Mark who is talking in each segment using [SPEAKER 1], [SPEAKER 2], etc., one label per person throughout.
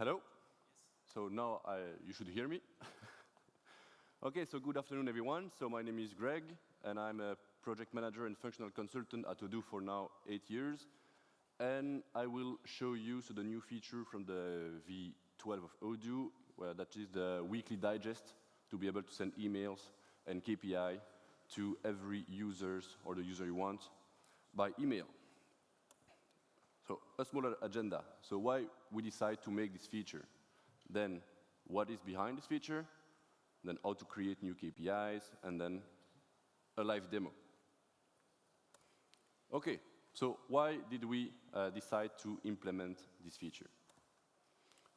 [SPEAKER 1] Hello? So now you should hear me. Okay, so good afternoon, everyone. So my name is Greg, and I'm a project manager and functional consultant at Odoo for now 8 years. And I will show you the new feature from the V12 of Odoo, that is the weekly digest, to be able to send emails and KPI to every users or the user you want by email. So a smaller agenda. So why we decide to make this feature? Then what is behind this feature? Then how to create new KPIs, and then a live demo. Okay, so why did we decide to implement this feature?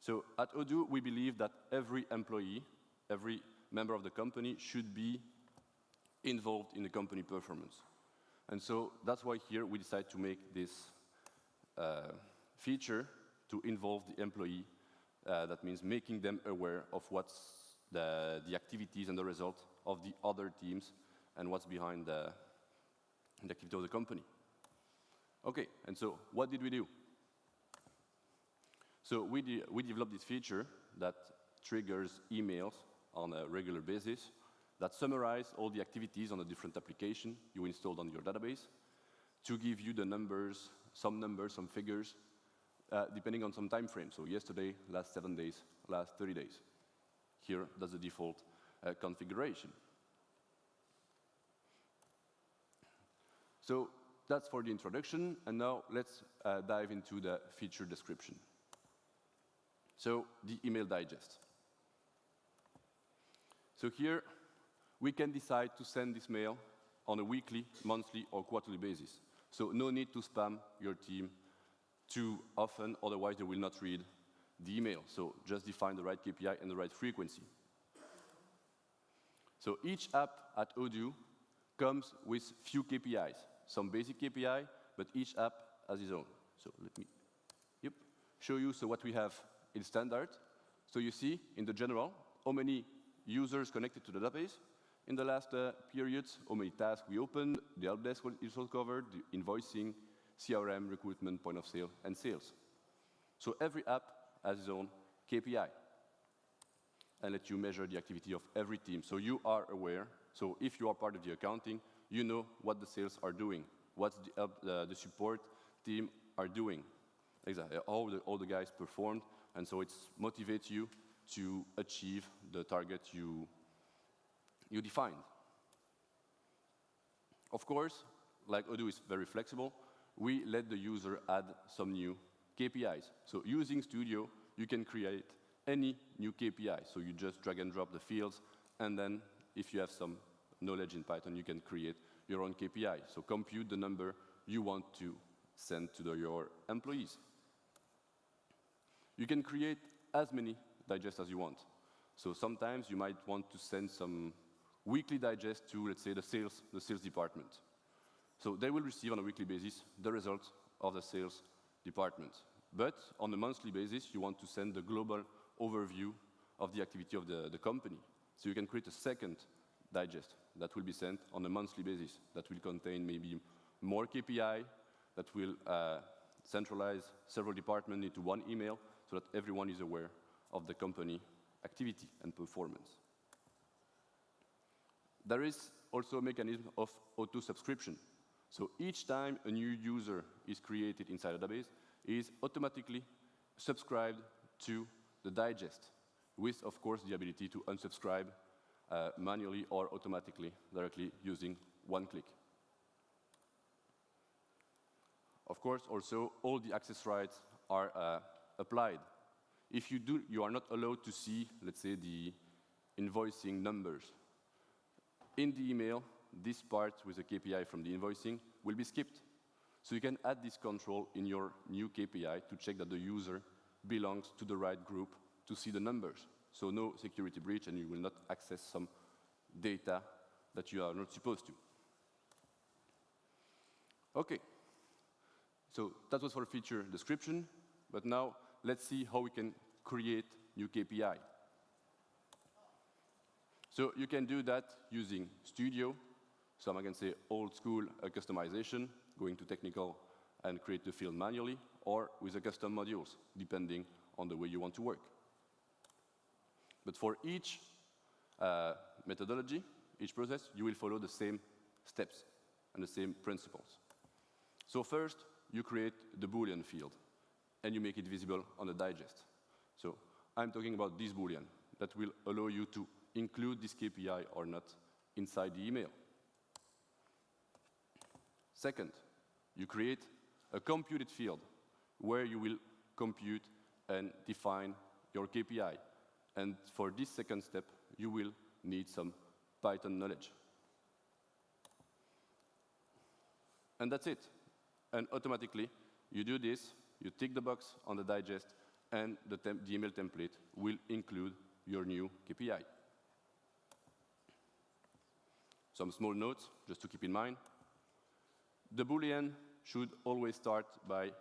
[SPEAKER 1] So at Odoo, we believe that every employee, every member of the company should be involved in the company performance. And so that's why here we decide to make this feature to involve the employee. That means making them aware of what's the activities and the result of the other teams and what's behind the activity of the company. Okay, and so what did we do? So we developed this feature that triggers emails on a regular basis that summarize all the activities on a different application you installed on your database to give you the numbers, some figures, depending on some time frame. So yesterday, last 7 days, last 30 days. Here, that's the default configuration. So that's for the introduction, and now let's dive into the feature description. So the email digest. So here, we can decide to send this mail on a weekly, monthly, or quarterly basis. So no need to spam your team too often, otherwise they will not read the email. So just define the right KPI and the right frequency. So each app at Odoo comes with few KPIs, some basic KPI, but each app has its own. So let me show you what we have in standard. So you see in the general how many users connected to the database in the last periods, how many tasks we opened, the help desk is all covered, the invoicing, CRM, recruitment, point of sale, and sales. So every app has its own KPI and let you measure the activity of every team. So you are aware. So if you are part of the accounting, you know what the sales are doing, what the support team are doing, exactly, all the guys performed, and so it motivates you to achieve the target you defined. Of course, like Odoo is very flexible, we let the user add some new KPIs. So using Studio, you can create any new KPI. So you just drag and drop the fields, and then if you have some knowledge in Python, you can create your own KPI. So compute the number you want to send to your employees. You can create as many digests as you want. So sometimes you might want to send some weekly digest to, let's say, the sales department. So they will receive on a weekly basis the results of the sales department. But on a monthly basis, you want to send the global overview of the activity of the company. So you can create a second digest that will be sent on a monthly basis that will contain maybe more KPI, that will centralize several departments into one email so that everyone is aware of the company activity and performance. There is also a mechanism of auto-subscription. So each time a new user is created inside a database, he is automatically subscribed to the digest, with, of course, the ability to unsubscribe manually or automatically, directly using one click. Of course, also, all the access rights are applied. If you are not allowed to see, let's say, the invoicing numbers. In the email, this part with the KPI from the invoicing will be skipped. So you can add this control in your new KPI to check that the user belongs to the right group to see the numbers. So no security breach, and you will not access some data that you are not supposed to. Okay. So that was for feature description. But now let's see how we can create new KPI. So you can do that using Studio. Some, I can say, old school customization, going to technical and create the field manually, or with the custom modules, depending on the way you want to work. But for each methodology, each process, you will follow the same steps and the same principles. So first, you create the Boolean field, and you make it visible on the digest. So I'm talking about this Boolean that will allow you to include this KPI or not inside the email. Second, you create a computed field where you will compute and define your KPI. And for this second step, you will need some Python knowledge. And that's it. And automatically, you do this, you tick the box on the digest, and the email template will include your new KPI. Some small notes, just to keep in mind. The Boolean should always start by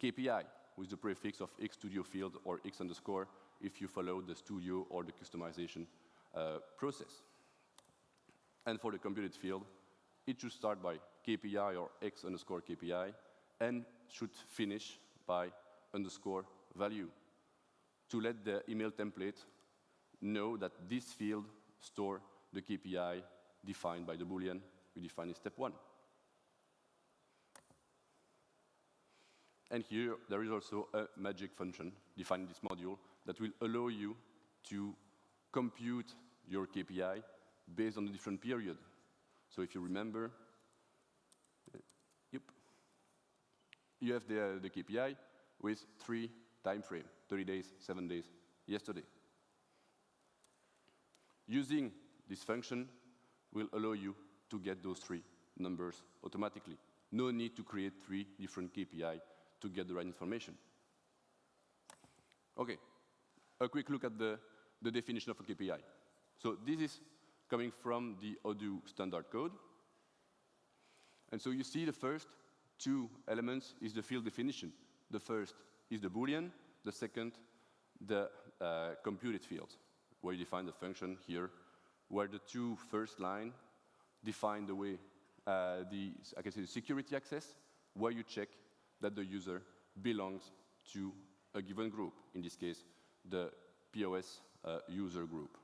[SPEAKER 1] KPI, with the prefix of xstudio field or x underscore if you follow the studio or the customization process. And for the computed field, it should start by KPI or x underscore KPI and should finish by underscore value to let the email template know that this field stores the KPI defined by the Boolean we defined in step 1. And here, there is also a magic function defined in this module that will allow you to compute your KPI based on the different period. So if you remember, you have the KPI with 3 time frame, 30 days, 7 days, yesterday. Using this function will allow you to get those 3 numbers automatically. No need to create 3 different KPI to get the right information. Okay, a quick look at the definition of a KPI. So this is coming from the Odoo standard code. And so you see the first 2 elements is the field definition. The first is the Boolean, the second, the computed field, where you define the function here, where the 2 first line define the way, I can say the security access, where you check that the user belongs to a given group, in this case, the POS user group.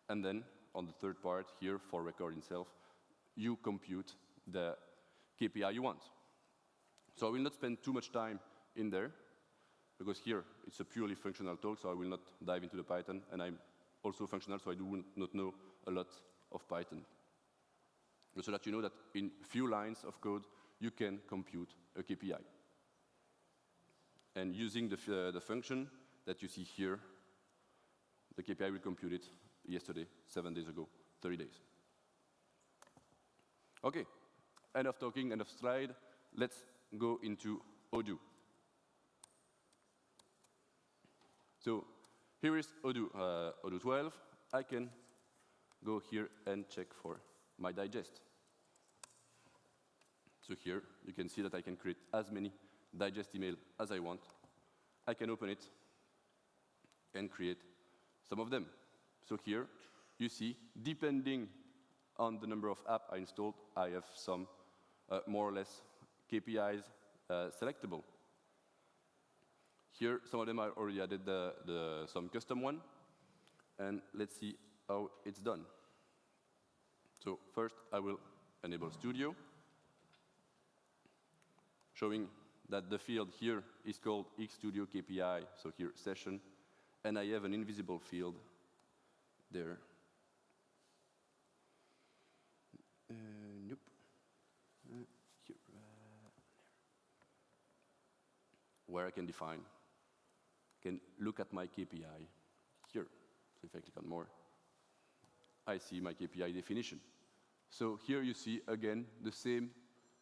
[SPEAKER 1] And then, on the third part here, for record itself, you compute the KPI you want. So I will not spend too much time in there, because here it's a purely functional talk, so I will not dive into the Python, and I'm also functional, so I do not know a lot of Python. But so that you know that in few lines of code, you can compute a KPI. And using the function that you see here, the KPI will compute it yesterday, 7 days ago, 30 days. Okay, end of talking, end of slide. Let's go into Odoo. So here is Odoo, Odoo 12. I can go here and check for my digest. So here, you can see that I can create as many digest email as I want. I can open it and create some of them. So here, you see, depending on the number of apps I installed, I have some more or less KPIs selectable. Here, some of them I already added some custom one. And let's see how it's done. So first, I will enable Studio, showing that the field here is called xstudio KPI, so here session, and I have an invisible field there. Nope. Here. Where I can define, can look at my KPI here. So if I click on more, I see my KPI definition. So here you see, again, the same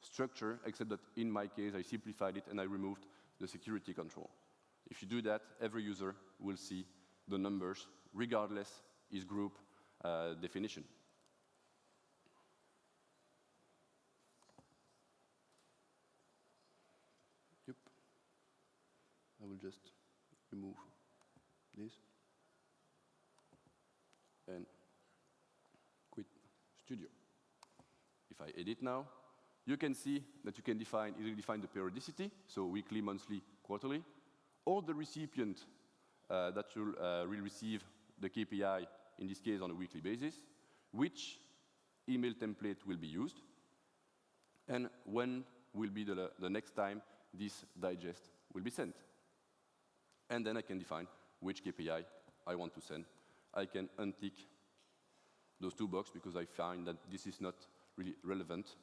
[SPEAKER 1] structure, except that in my case, I simplified it and I removed the security control. If you do that, every user will see the numbers, regardless his group definition. Yep. I will just remove this and quit Studio. If I edit now, you can see that you can easily define the periodicity, so weekly, monthly, quarterly, or the recipient that you'll will receive the KPI, in this case on a weekly basis, which email template will be used, and when will be the next time this digest will be sent. And then I can define which KPI I want to send. I can untick those two boxes because I find that this is not really relevant,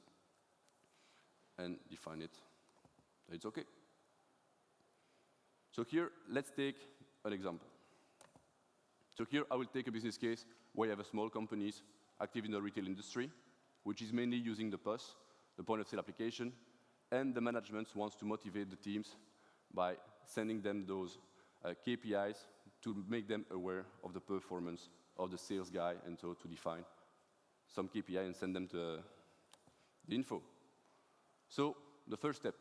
[SPEAKER 1] and define it. It's OK. So here, let's take an example. So here, I will take a business case where you have a small companies active in the retail industry, which is mainly using the POS, the point of sale application, and the management wants to motivate the teams by sending them those KPIs to make them aware of the performance of the sales guy, and so to define some KPI and send them to the info. So the first step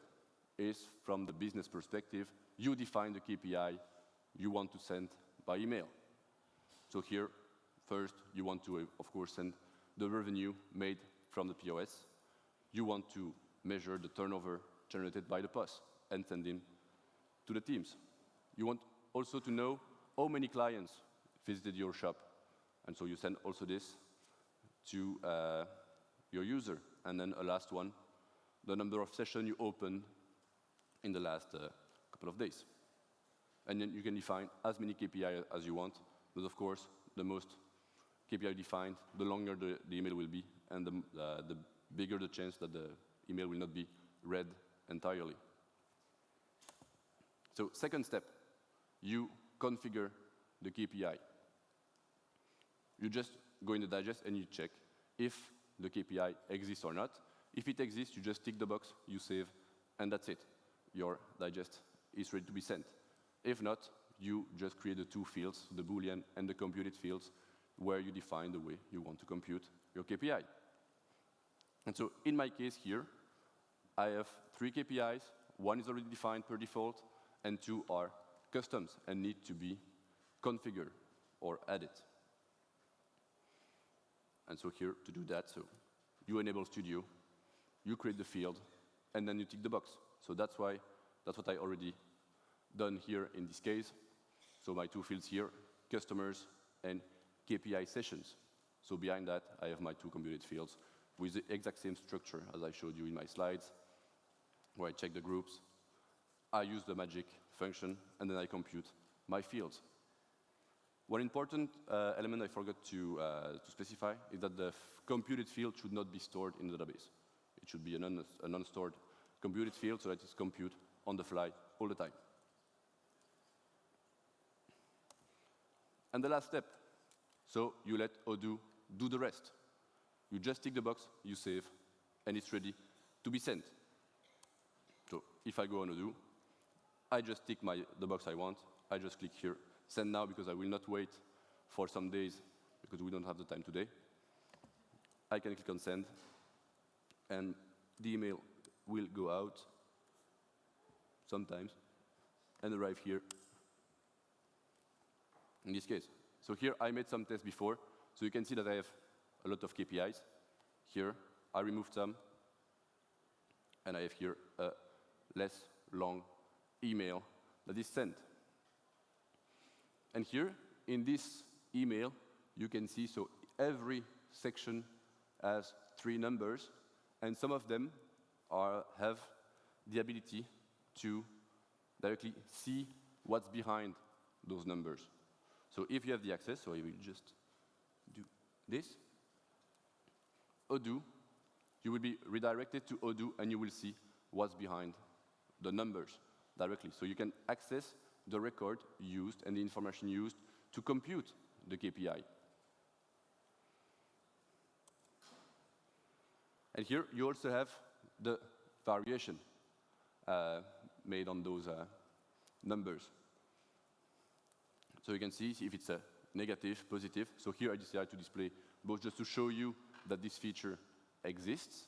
[SPEAKER 1] is, from the business perspective, you define the KPI you want to send by email. So here, first, you want to, of course, send the revenue made from the POS. You want to measure the turnover generated by the POS and send in to the teams. You want also to know how many clients visited your shop. And so you send also this to your user. And then a last one, the number of sessions you opened in the last couple of days. And then you can define as many KPI as you want. But of course, the most KPI defined, the longer the email will be, and the bigger the chance that the email will not be read entirely. So second step, you configure the KPI. You just go in the digest and you check if the KPI exists or not. If it exists, you just tick the box, you save, and that's it. Your digest is ready to be sent. If not, you just create the two fields, the Boolean and the computed fields, where you define the way you want to compute your KPI. And so in my case here, I have 3 KPIs. 1 is already defined per default, and 2 are customs and need to be configured or added. And so here, to do that, so you enable Studio, you create the field, and then you tick the box. So that's what I already done here in this case. So my 2 fields here, customers and KPI sessions. So behind that, I have my 2 computed fields with the exact same structure as I showed you in my slides, where I check the groups, I use the magic function, and then I compute my fields. One important element I forgot to specify is that the computed field should not be stored in the database. It should be an unstored computed field so that it's computed on the fly all the time. And the last step, so you let Odoo do the rest. You just tick the box, you save, and it's ready to be sent. So if I go on Odoo, I just tick the box I want. I just click here, send now, because I will not wait for some days, because we don't have the time today. I can click on send, and the email will go out sometimes and arrive here in this case. So here I made some tests before, so you can see that I have a lot of KPIs. Here I removed some, and I have here a less long email that is sent. And here in this email, you can see, so every section has 3 numbers, and some of them have the ability to directly see what's behind those numbers. So if you have the access, so I will just do this, Odoo, you will be redirected to Odoo, and you will see what's behind the numbers directly. So you can access the record used and the information used to compute the KPI. And here you also have the variation made on those numbers. So you can see if it's a negative, positive. So here I decided to display both just to show you that this feature exists.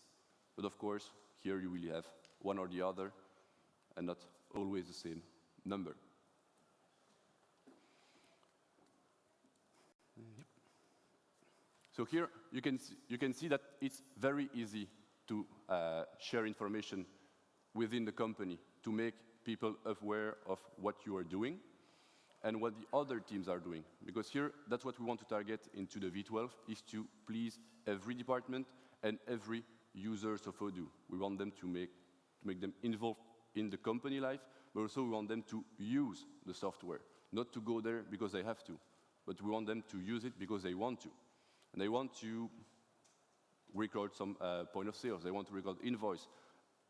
[SPEAKER 1] But of course, here you will have one or the other and not always the same number. So here you can see that it's very easy to share information within the company to make people aware of what you are doing. and what the other teams are doing. Because here, that's what we want to target into the V12, is to please every department and every users of Odoo. We want them to make them involved in the company life, but also we want them to use the software, not to go there because they have to, but we want them to use it because they want to. And they want to record some point of sales. They want to record invoice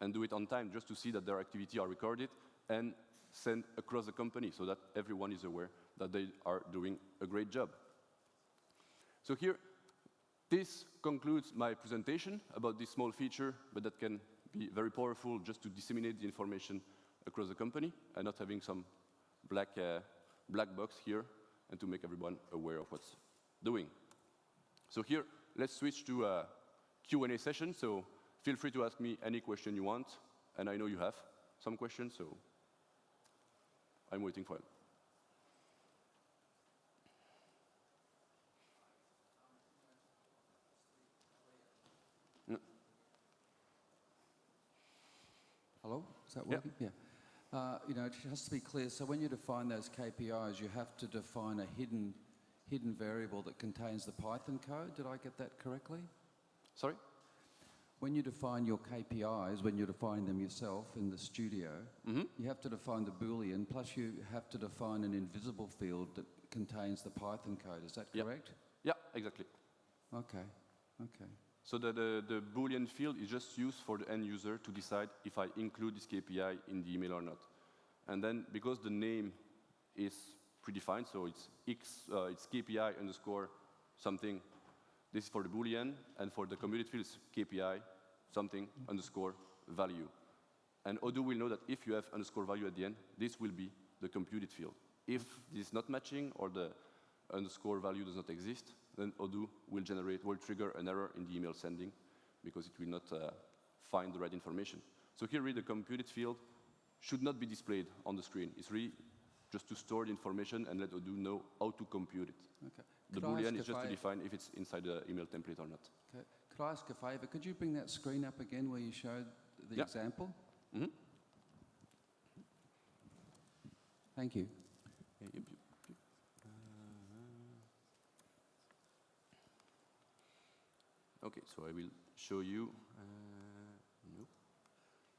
[SPEAKER 1] and do it on time just to see that their activity are recorded and sent across the company so that everyone is aware that they are doing a great job. So here, this concludes my presentation about this small feature, but that can be very powerful just to disseminate the information across the company and not having some black box here and to make everyone aware of what's doing. So here, let's switch to a Q&A session. So feel free to ask me any question you want. And I know you have some questions, so I'm waiting for it.
[SPEAKER 2] Hello, is that working? Yeah. Just to be clear, so when you define those KPIs, you have to define a hidden variable that contains the Python code. Did I get that correctly?
[SPEAKER 1] Sorry?
[SPEAKER 2] When you define your KPIs, when you're defining them yourself in the studio, you have to define the Boolean, plus you have to define an invisible field that contains the Python code. Is that correct?
[SPEAKER 1] Yeah, exactly.
[SPEAKER 2] Okay.
[SPEAKER 1] So the Boolean field is just used for the end user to decide if I include this KPI in the email or not. And then because the name is predefined, so it's KPI underscore something, this is for the Boolean, and for the computed field, it's KPI something underscore value. And Odoo will know that if you have underscore value at the end, this will be the computed field. If this is not matching or the underscore value does not exist, then Odoo will trigger an error in the email sending because it will not find the right information. So here, really, the computed field should not be displayed on the screen. It's really just to store the information and let Odoo know how to compute it. Okay. The Boolean is just to define if it's inside the email template or not.
[SPEAKER 2] Okay. Could I ask a favor? Could you bring that screen up again where you showed the example?
[SPEAKER 1] Mm-hmm.
[SPEAKER 2] Thank you.
[SPEAKER 1] Yep. Okay, so I will show you. Nope.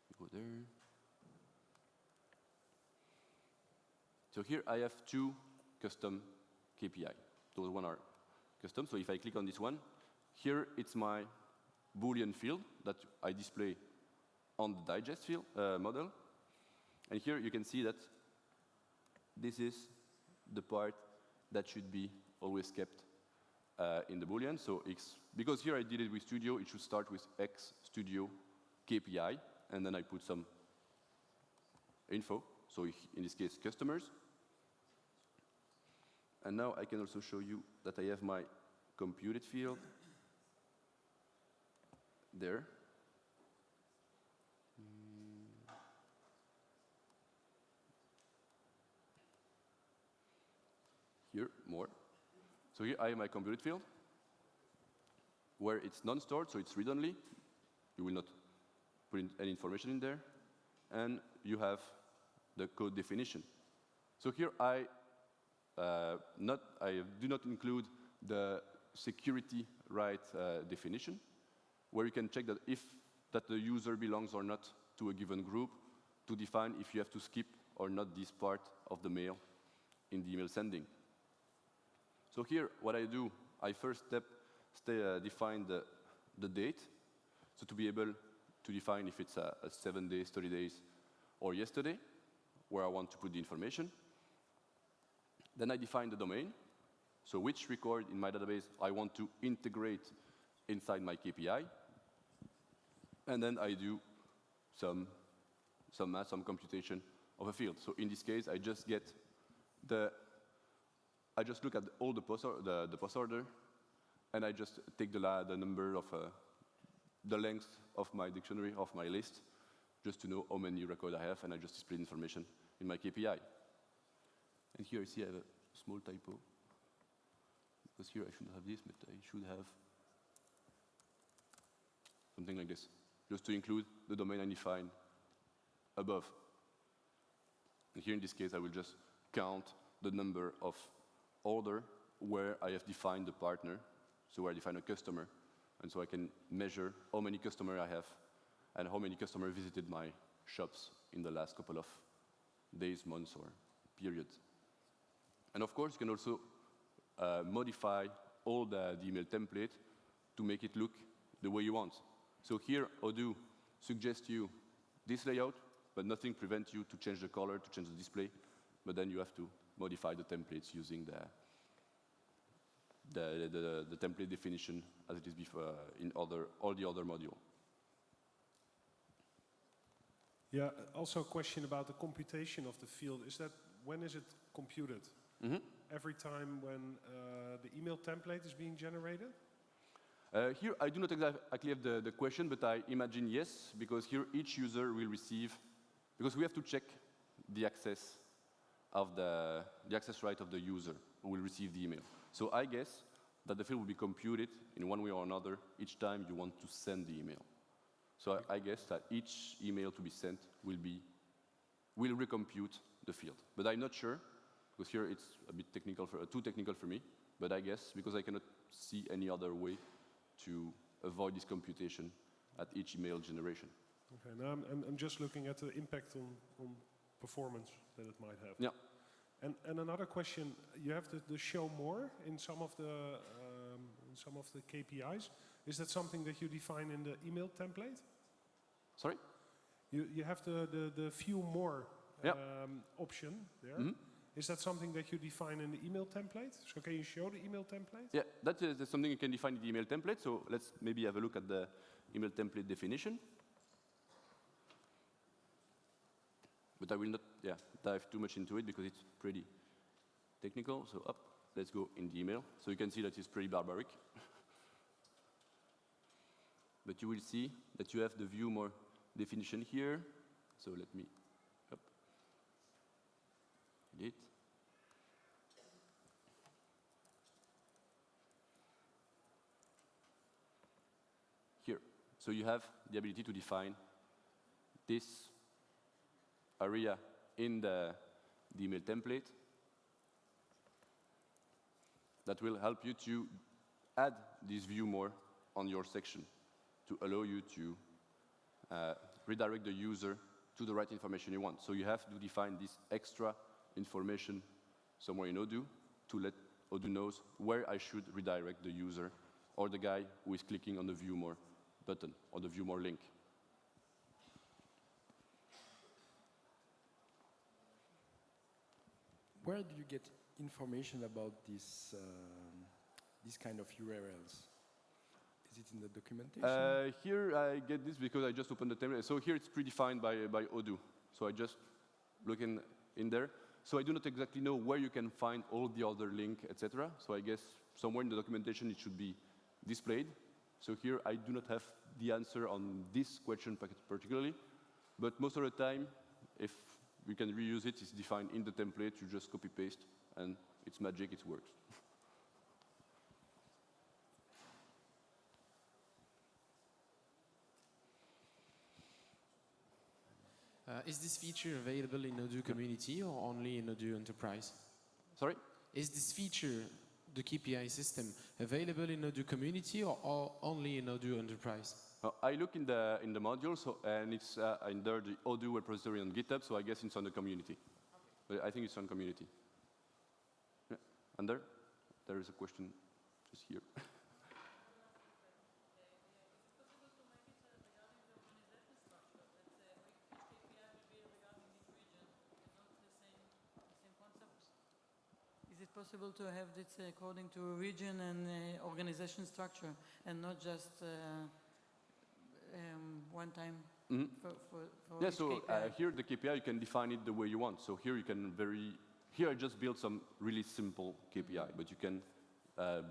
[SPEAKER 1] You go there. So here I have two custom KPI. Those one are custom. So if I click on this one, here it's my Boolean field that I display on the digest field model. And here you can see that this is the part that should be always kept in the Boolean. So because here I did it with Studio, it should start with X Studio KPI, and then I put some info. So in this case, customers. And now I can also show you that I have my computed field there. Here, more. So here I have my computed field, where it's non-stored, so it's read-only. You will not put in any information in there. And you have the code definition. So here I do not include the security right definition, where you can check that that the user belongs or not to a given group, to define if you have to skip or not this part of the mail in the email sending. So here, what I do, I first define the date, so to be able to define if it's 7 days, 30 days, or yesterday, where I want to put the information. Then I define the domain, so which record in my database I want to integrate inside my KPI. And then I do some math, some computation of a field. So in this case, I just look at all the post order, and I just take the number of the length of my dictionary, of my list, just to know how many records I have, and I just display the information in my KPI. And here I see I have a small typo, because here I shouldn't have this, but I should have something like this, just to include the domain I define above. And here in this case, I will just count the number of order where I have defined the partner, so where I define a customer, and so I can measure how many customers I have and how many customers visited my shops in the last couple of days, months, or periods. And of course, you can also modify all the email template to make it look the way you want. So here, Odoo suggests you this layout, but nothing prevents you to change the color, to change the display, but then you have to modify the templates using the template definition as it is before in all the other modules.
[SPEAKER 3] Yeah, also a question about the computation of the field. Is that, when is it computed? Every time when the email template is being generated?
[SPEAKER 1] Here, I do not exactly have the question, but I imagine yes, because here each user will receive, because we have to check the access of the access right of the user who will receive the email. So I guess that the field will be computed in one way or another each time you want to send the email. So I guess that each email to be sent will recompute the field. But I'm not sure, because here it's a bit technical, too technical for me, but I guess because I cannot see any other way to avoid this computation at each email generation.
[SPEAKER 3] Okay, now I'm just looking at the impact on performance that it might have.
[SPEAKER 1] Yeah.
[SPEAKER 3] And another question, you have the show more in some of the KPIs. Is that something that you define in the email template?
[SPEAKER 1] Sorry?
[SPEAKER 3] You have the view more option there. Is that something that you define in the email template? So can you show the email template?
[SPEAKER 1] Yeah, that's something you can define in the email template. So let's maybe have a look at the email template definition. But I will not dive too much into it because it's pretty technical. So let's go in the email. So you can see that it's pretty barbaric. But you will see that you have the view more definition here. So let me edit. Here. So you have the ability to define this area in the email template that will help you to add this view more on your section to allow you to redirect the user to the right information you want. So you have to define this extra information somewhere in Odoo to let Odoo knows where I should redirect the user or the guy who is clicking on the View More button or the View More link.
[SPEAKER 4] Where do you get information about this kind of URLs? Is it in the documentation?
[SPEAKER 1] Here I get this because I just opened the template. So here it's predefined by Odoo. So I just look in there. So I do not exactly know where you can find all the other link, etc. So I guess somewhere in the documentation it should be displayed. So here I do not have the answer on this question particularly. But most of the time, if we can reuse it, it's defined in the template. You just copy paste, and it's magic. It works.
[SPEAKER 5] Is this feature available in Odoo Community or only in Odoo Enterprise?
[SPEAKER 1] Sorry?
[SPEAKER 5] Is this feature, the KPI system, available in Odoo Community or only in Odoo Enterprise?
[SPEAKER 1] I look in the module, and it's under the Odoo repository on GitHub, so I guess it's on the community. But I think it's on community. Yeah. And there is a question just here.
[SPEAKER 6] Is it possible to have this according to region and organization structure and not just one time for
[SPEAKER 1] Yeah,
[SPEAKER 6] each
[SPEAKER 1] so
[SPEAKER 6] KPI?
[SPEAKER 1] here the KPI, you can define it the way you want. So here you can here I just built some really simple KPI, but you can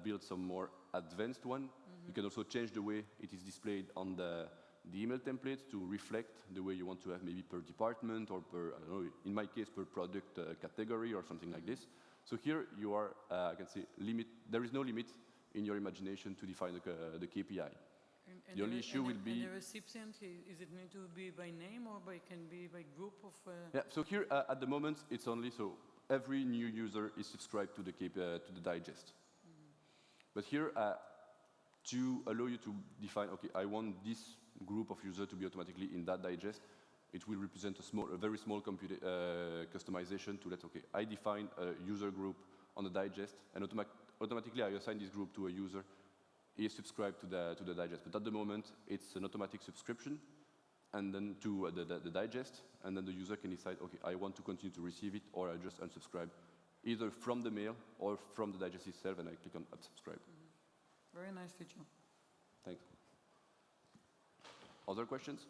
[SPEAKER 1] build some more advanced one. You can also change the way it is displayed on the email template to reflect the way you want to have maybe per department or per, I don't know, in my case, per product category or something like this. So here you are, I can say, there is no limit in your imagination to define the KPI.
[SPEAKER 6] And
[SPEAKER 1] the only issue will be...
[SPEAKER 6] And the recipient, is it need to be by name or can be by group of...
[SPEAKER 1] Yeah, so here at the moment it's only, so every new user is subscribed to the digest. But here, to allow you to define, okay, I want this group of users to be automatically in that digest, it will represent a very small customization to let, okay, I define a user group on the digest, and automatically I assign this group to a user is subscribed to the digest. But at the moment, it's an automatic subscription, and then to the digest, and then the user can decide, okay, I want to continue to receive it, or I just unsubscribe, either from the mail or from the digest itself, and I click on unsubscribe.
[SPEAKER 6] Very nice feature.
[SPEAKER 1] Thanks. Other questions?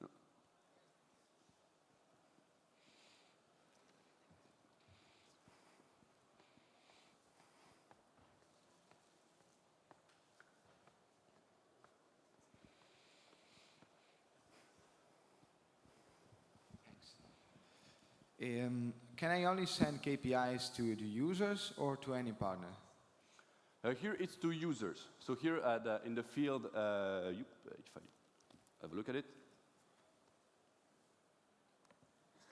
[SPEAKER 1] No.
[SPEAKER 7] Can I only send KPIs to the users or to any partner?
[SPEAKER 1] Here it's to users. So here in the field, if I have a look at it,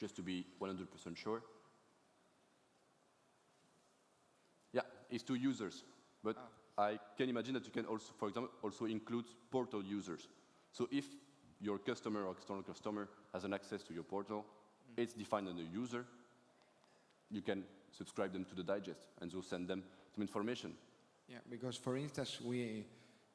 [SPEAKER 1] just to be 100% sure. Yeah, it's to users. But I can imagine that you can also, for example, also include portal users. So if your customer or external customer has an access to your portal, it's defined under user, you can subscribe them to the digest and so send them some information.
[SPEAKER 7] Yeah, because for instance, we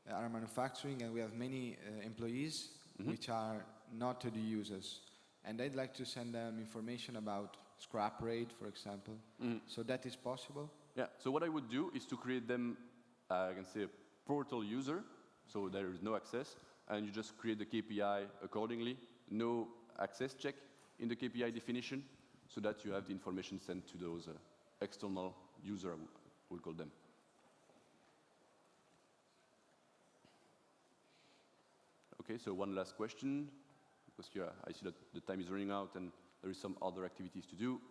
[SPEAKER 7] are manufacturing and we have many employees which are not the users. And I'd like to send them information about scrap rate, for example. So that is possible?
[SPEAKER 1] Yeah, so what I would do is to create them, I can say, a portal user, so there is no access, and you just create the KPI accordingly, no access check in the KPI definition, so that you have the information sent to those external user, we'll call them. Okay, so one last question, because here I see that the time is running out and there is some other activities to do.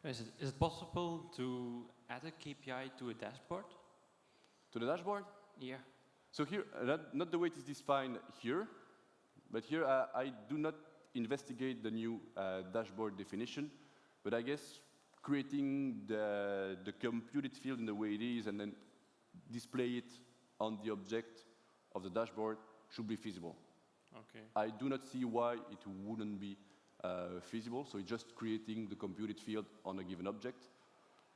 [SPEAKER 8] Is it possible to add a KPI to a dashboard?
[SPEAKER 1] To the dashboard?
[SPEAKER 8] Yeah.
[SPEAKER 1] So here, not the way it is defined here, but here I do not investigate the new dashboard definition, but I guess creating the computed field in the way it is and then display it on the object of the dashboard should be feasible.
[SPEAKER 8] Okay.
[SPEAKER 1] I do not see why it wouldn't be feasible, so it's just creating the computed field on a given object,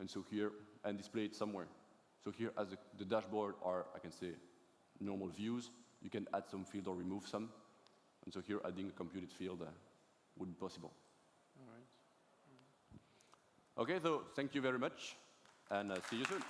[SPEAKER 1] and so here, and display it somewhere. So here, as the dashboard are, I can say, normal views, you can add some field or remove some, and so here adding a computed field would be possible.
[SPEAKER 8] All right.
[SPEAKER 1] Okay, so thank you very much, and see you soon.